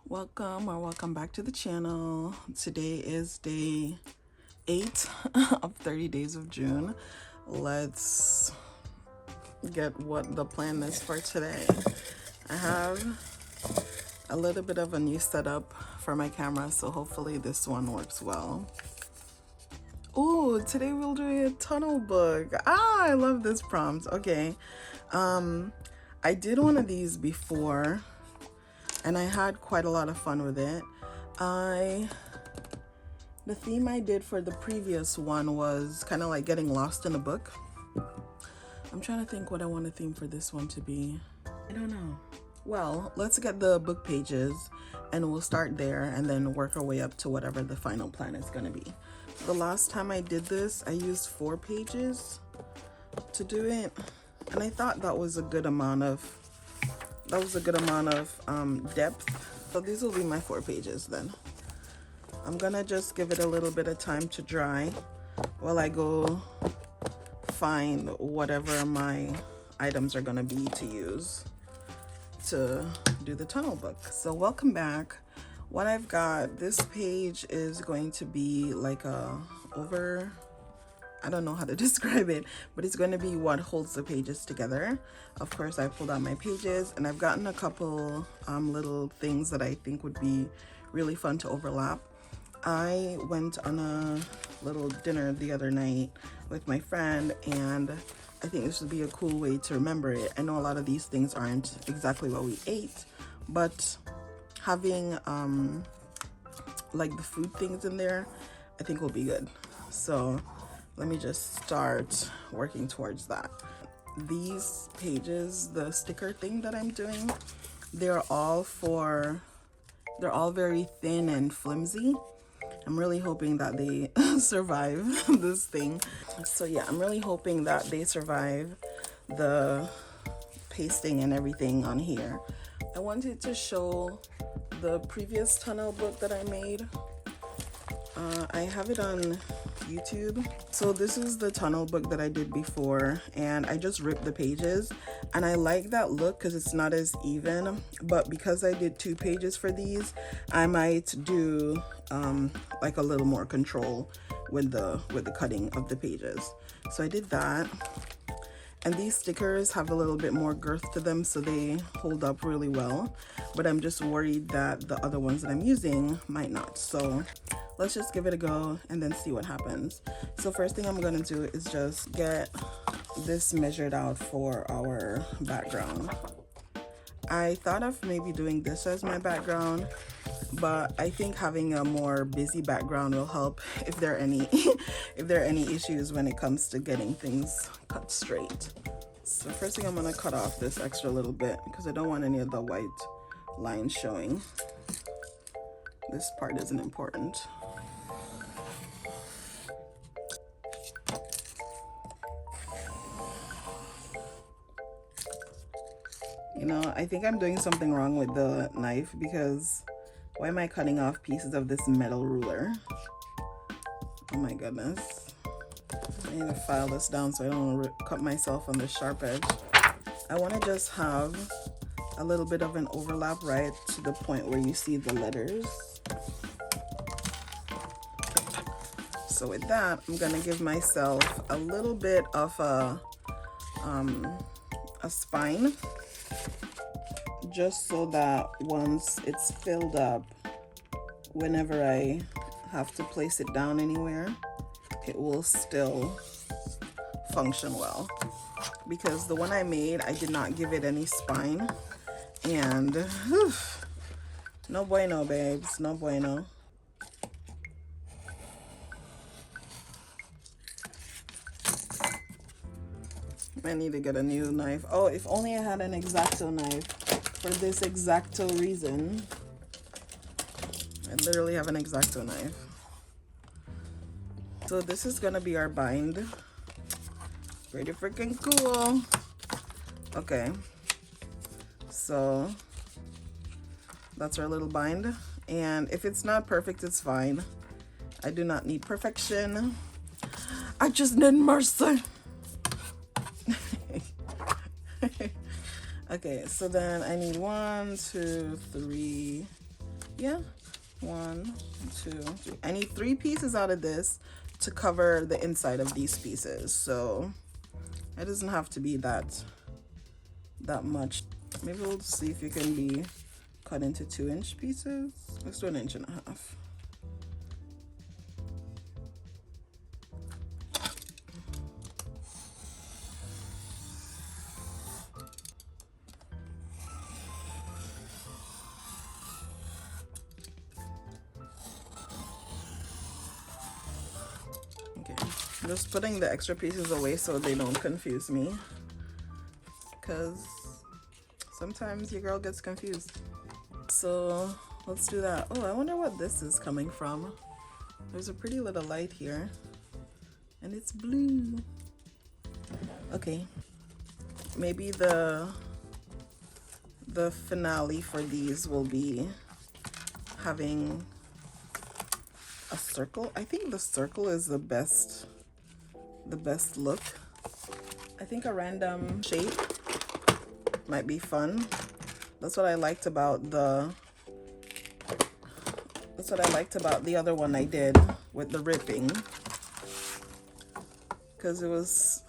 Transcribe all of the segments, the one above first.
Welcome back to the channel. Today is day 8 of 30 days of June. Let's get what the plan is for today. I have a little bit of a new setup for my camera, so hopefully this one works well. Oh, today we'll do a tunnel book. I love this prompt. Okay. I did one of these before and I had quite a lot of fun with it. The theme I did for the previous one was kind of like getting lost in a book. I'm trying to think what I want the theme for this one to be. I don't know. Well, let's get the book pages and we'll start there and then work our way up to whatever the final plan is going to be. The last time I did this, I used 4 pages to do it, and I thought that was a good amount of depth. So these will be my 4 pages then. I'm gonna just give it a little bit of time to dry while I go find whatever my items are gonna be to use to do the tunnel book. So welcome back. What I've got, this page is going to be like I don't know how to describe it, but it's going to be what holds the pages together. Of course, I pulled out my pages and I've gotten a couple little things that I think would be really fun to overlap. I went on a little dinner the other night with my friend, and I think this would be a cool way to remember it. I know a lot of these things aren't exactly what we ate, but having like the food things in there, I think will be good. So let me just start working towards that. These pages, the sticker thing that I'm doing, they're all very thin and flimsy. I'm really hoping that they survive this thing. So yeah, I'm really hoping that they survive the pasting and everything on here. I wanted to show the previous tunnel book that I made. I have it on YouTube. So this is the tunnel book that I did before, and I just ripped the pages, and I like that look because it's not as even. But because I did 2 pages for these, I might do like a little more control with the cutting of the pages. So I did that. And these stickers have a little bit more girth to them, so they hold up really well. But I'm just worried that the other ones that I'm using might not. So let's just give it a go and then see what happens. So first thing I'm gonna do is just get this measured out for our background. I thought of maybe doing this as my background, but I think having a more busy background will help if there are any if there are any issues when it comes to getting things cut straight. So first thing, I'm gonna cut off this extra little bit because I don't want any of the white lines showing. This part isn't important. You know, I think I'm doing something wrong with the knife, because why am I cutting off pieces of this metal ruler? Oh my goodness. I need to file this down so I don't cut myself on the sharp edge. I want to just have a little bit of an overlap right to the point where you see the letters. So with that, I'm going to give myself a little bit of a spine, just so that once it's filled up, whenever I have to place it down anywhere, it will still function well. Because the one I made, I did not give it any spine, and whew, no bueno, babes, no bueno. I need to get a new knife. Oh, if only I had an X-Acto knife for this X-Acto reason. I literally have an X-Acto knife. So this is gonna be our bind. Pretty freaking cool. Okay, so that's our little bind, and if it's not perfect, it's fine. I do not need perfection. I just need mercy. Okay, so then I need 1, 2, 3, Yeah, 1, 2, 3. I need 3 pieces out of this to cover the inside of these pieces, so it doesn't have to be that much. Maybe we'll see if it can be cut into 2-inch pieces. Let's do 1.5 inches. Okay, I'm just putting the extra pieces away so they don't confuse me, because sometimes your girl gets confused. So let's do that. Oh, I wonder what this is coming from. There's a pretty little light here, and it's blue. Okay, maybe the finale for these will be having a circle. I think the circle is the best look. I think a random shape might be fun. That's what I liked about the other one I did with the ripping, because it was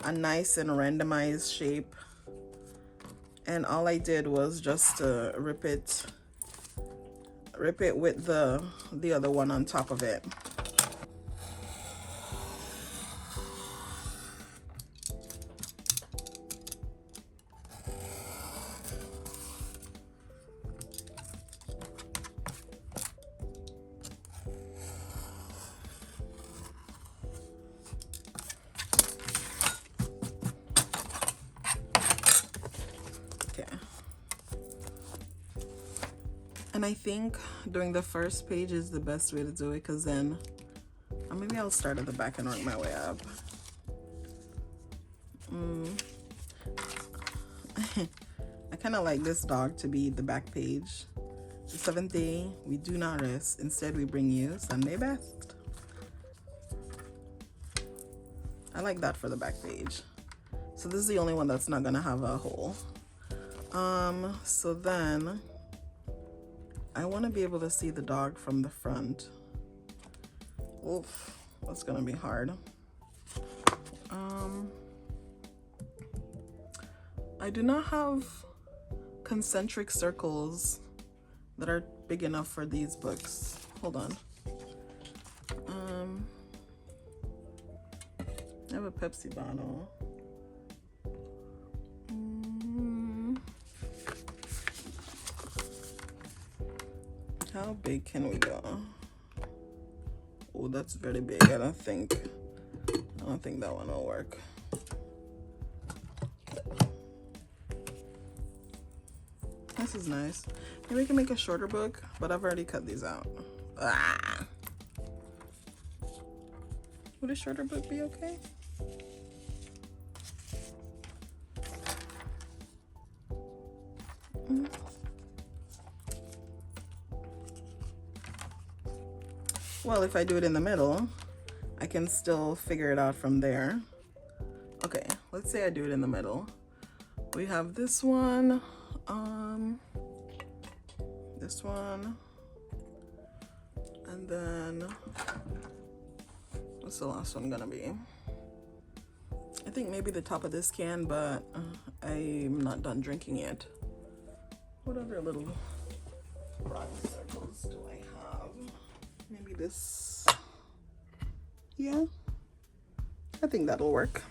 a nice and randomized shape, and all I did was just rip it with the other one on top of it. And I think doing the first page is the best way to do it, because then maybe I'll start at the back and work my way up. I kind of like this dog to be the back page. The 7th day, we do not rest. Instead, we bring you Sunday best. I like that for the back page. So this is the only one that's not gonna have a hole. So then I want to be able to see the dog from the front. Oof, that's gonna be hard. I do not have concentric circles that are big enough for these books. Hold on. I have a Pepsi bottle. How big can we go? Oh, that's very big. I don't think that one will work. This is nice. Maybe we can make a shorter book, but I've already cut these out. Ah. Would a shorter book be okay? Well, if I do it in the middle, I can still figure it out from there. Okay, let's say I do it in the middle. We have this one, this one, and then what's the last one gonna be? I think maybe the top of this can, but I'm not done drinking yet. What other little rock circles do I have? Maybe this. Yeah, I think that'll work.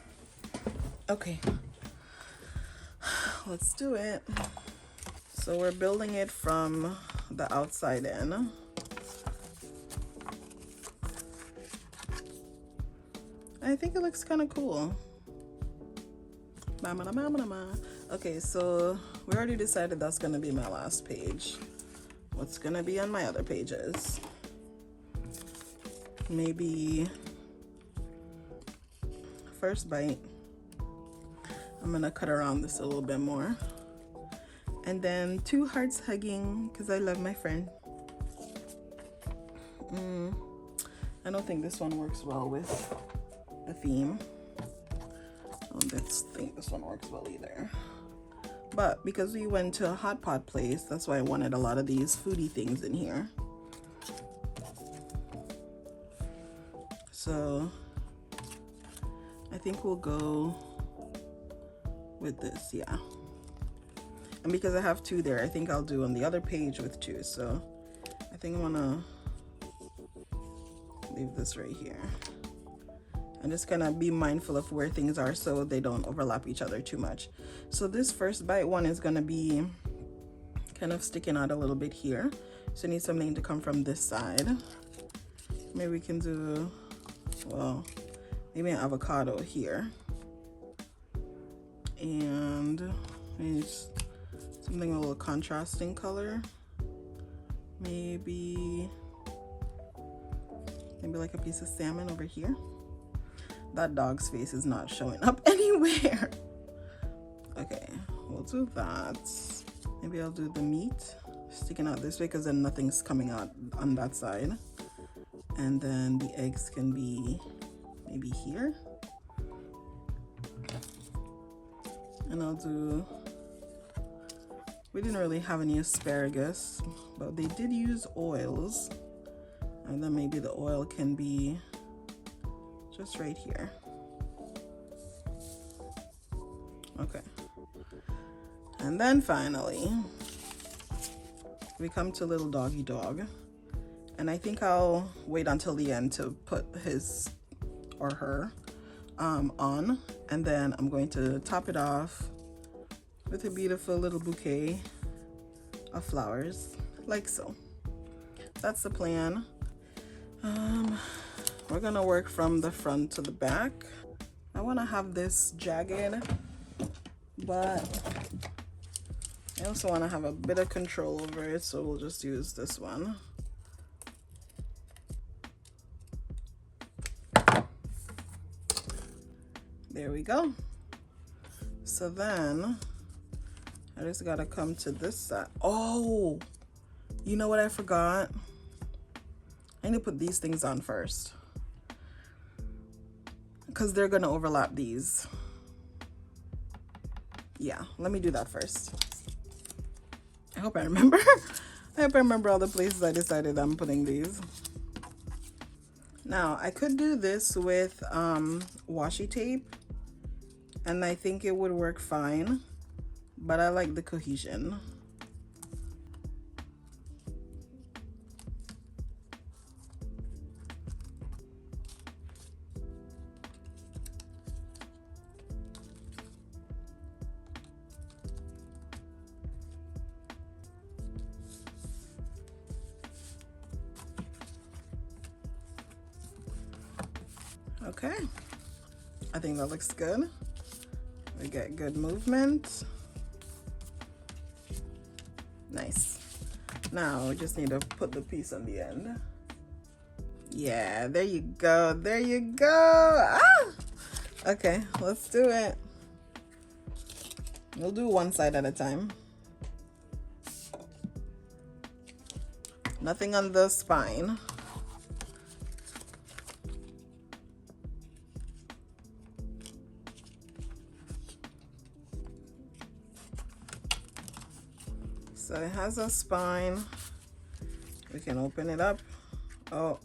Okay, let's do it. So we're building it from the outside in. I think it looks kind of cool. Okay, so we already decided that's gonna be my last page. What's gonna be on my other pages? Maybe first bite. I'm gonna cut around this a little bit more. And then 2 hearts hugging, because I love my friend. I don't think this one works well with the theme. I don't think this one works well either. But because we went to a hot pot place, that's why I wanted a lot of these foodie things in here. So I think we'll go with this, yeah. And because I have 2 there, I think I'll do on the other page with 2. So I think I'm gonna leave this right here. I'm just gonna be mindful of where things are so they don't overlap each other too much. So this first bite one is gonna be kind of sticking out a little bit here. So I need something to come from this side. Maybe we can do, well, maybe an avocado here. And maybe something a little contrasting color. Maybe like a piece of salmon over here. That dog's face is not showing up anywhere. Okay, we'll do that. Maybe I'll do the meat sticking out this way because then nothing's coming out on that side. And then the eggs can be maybe here. And I'll do, we didn't really have any asparagus, but they did use oils. And then maybe the oil can be just right here. Okay. And then finally, we come to little doggy dog. And I think I'll wait until the end to put his or her on. And then I'm going to top it off with a beautiful little bouquet of flowers, like so. That's the plan. We're gonna work from the front to the back. I want to have this jagged, but I also want to have a bit of control over it, so we'll just use this one. There we go. So then I just gotta come to this side. Oh, you know what I forgot? I need to put these things on first because they're gonna overlap these. Yeah, let me do that first. I hope I remember. I hope I remember all the places I decided I'm putting these. Now I could do this with washi tape and I think it would work fine, but I like the cohesion. Okay, I think that looks good. We get good movement. Nice. Now we just need to put the piece on the end. Yeah, there you go. There you go. Ah! Okay, let's do it. We'll do one side at a time. Nothing on the spine. So it has a spine. We can open it up. Oh,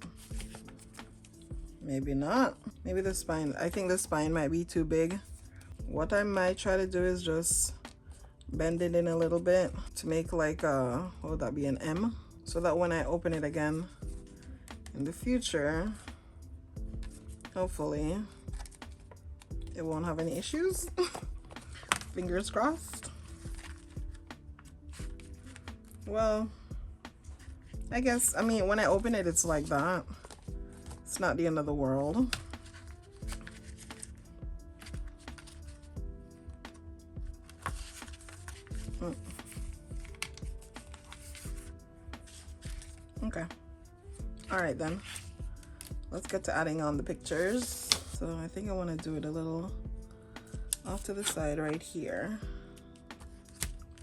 maybe not. Maybe the spine, I think the spine might be too big. What I might try to do is just bend it in a little bit to make like a, what would that be, an M? So that when I open it again in the future, hopefully it won't have any issues. Fingers crossed. Well, I guess, I mean, when I open it, it's like that. It's not the end of the world. Okay. All right, then. Let's get to adding on the pictures. So I think I want to do it a little off to the side right here.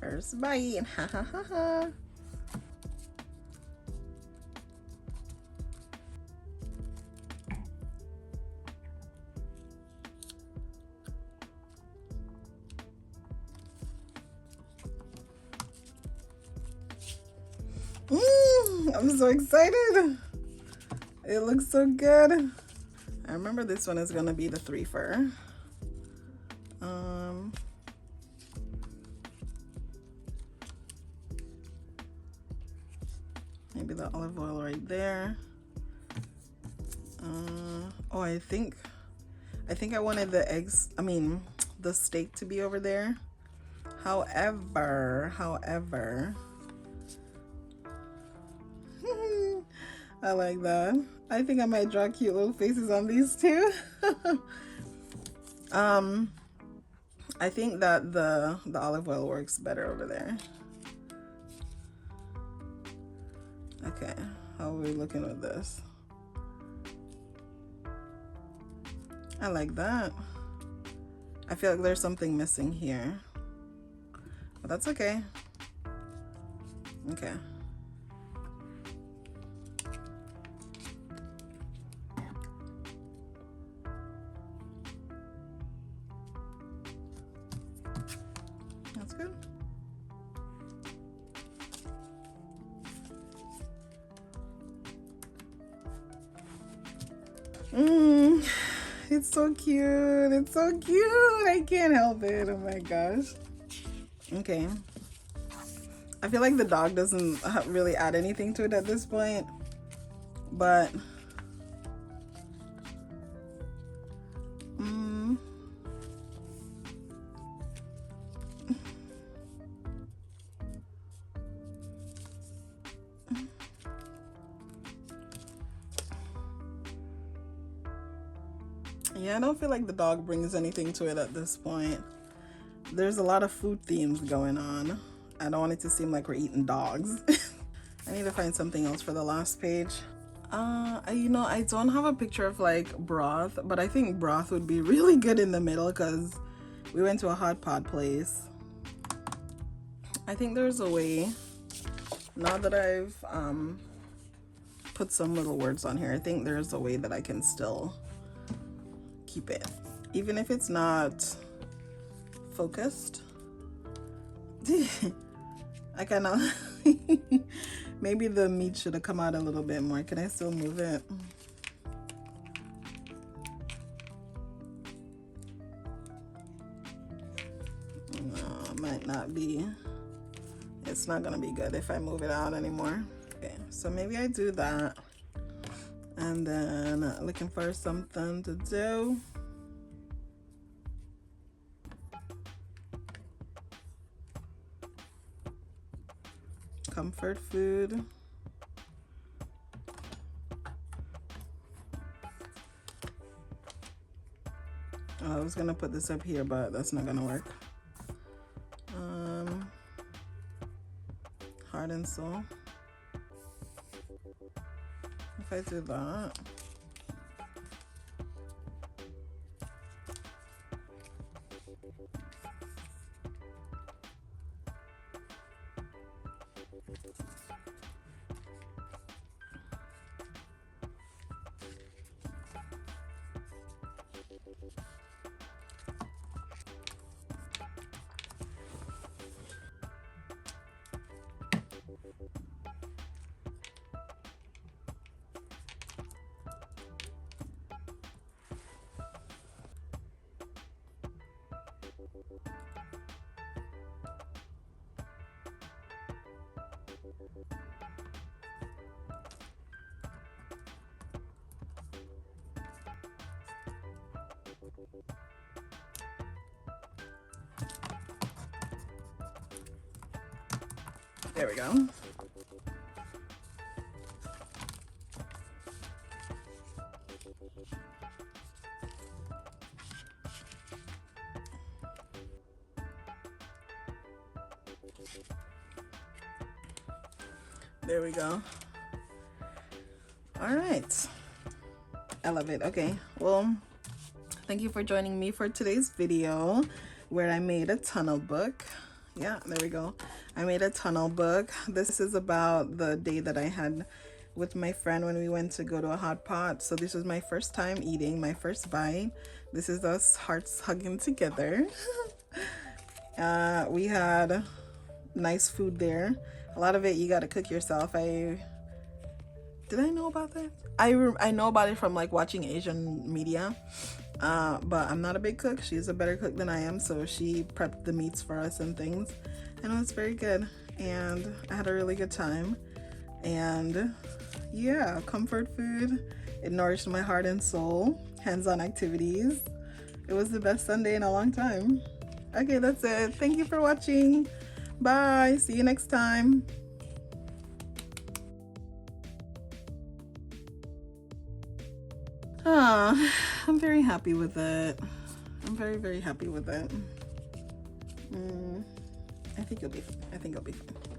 First bite. Ha ha ha ha. I'm so excited. It looks so good. I remember this one is gonna be the 3 fur. Maybe the olive oil right there. Oh, I think I wanted the eggs, the steak to be over there. However, I like that. I think I might draw cute little faces on these too. I think that the olive oil works better over there. Okay, how are we looking with this? I like that. I feel like there's something missing here, but that's okay. Okay. That's good. It's so cute. It's so cute. I can't help it. Oh my gosh. Okay. I feel like the dog doesn't really add anything to it at this point, but yeah, I don't feel like the dog brings anything to it at this point. There's a lot of food themes going on. I don't want it to seem like we're eating dogs. I need to find something else for the last page. I don't have a picture of like broth, but I think broth would be really good in the middle because we went to a hot pot place. I think there's a way, now that I've put some little words on here, I think there's a way that I can still keep it, even if it's not focused. I kind of maybe the meat should have come out a little bit more. Can I still move it? No, might not be. It's not gonna be good if I move it out anymore. Okay, so maybe I do that, and then looking for something to do. Comfort food. Oh, I was gonna put this up here, but that's not gonna work. Heart and soul. If I do that. There we go. There we go. All right. I love it. Okay. Well, thank you for joining me for today's video where I made a tunnel book. Yeah, there we go. I made a tunnel book. This is about the day that I had with my friend when we went to go to a hot pot. So this was my first time eating, my first bite. This is us hearts hugging together. We had nice food there. A lot of it you got to cook yourself. I Did I know about that? I know about it from like watching Asian media, but I'm not a big cook. She's a better cook than I am, so she prepped the meats for us and things, and it was very good. And I had a really good time. And yeah, comfort food. It nourished my heart and soul. Hands-on activities. It was the best Sunday in a long time. Okay, that's it. Thank you for watching. Bye. See you next time. I'm very happy with it. I'm very, very happy with it. I think it'll be fine.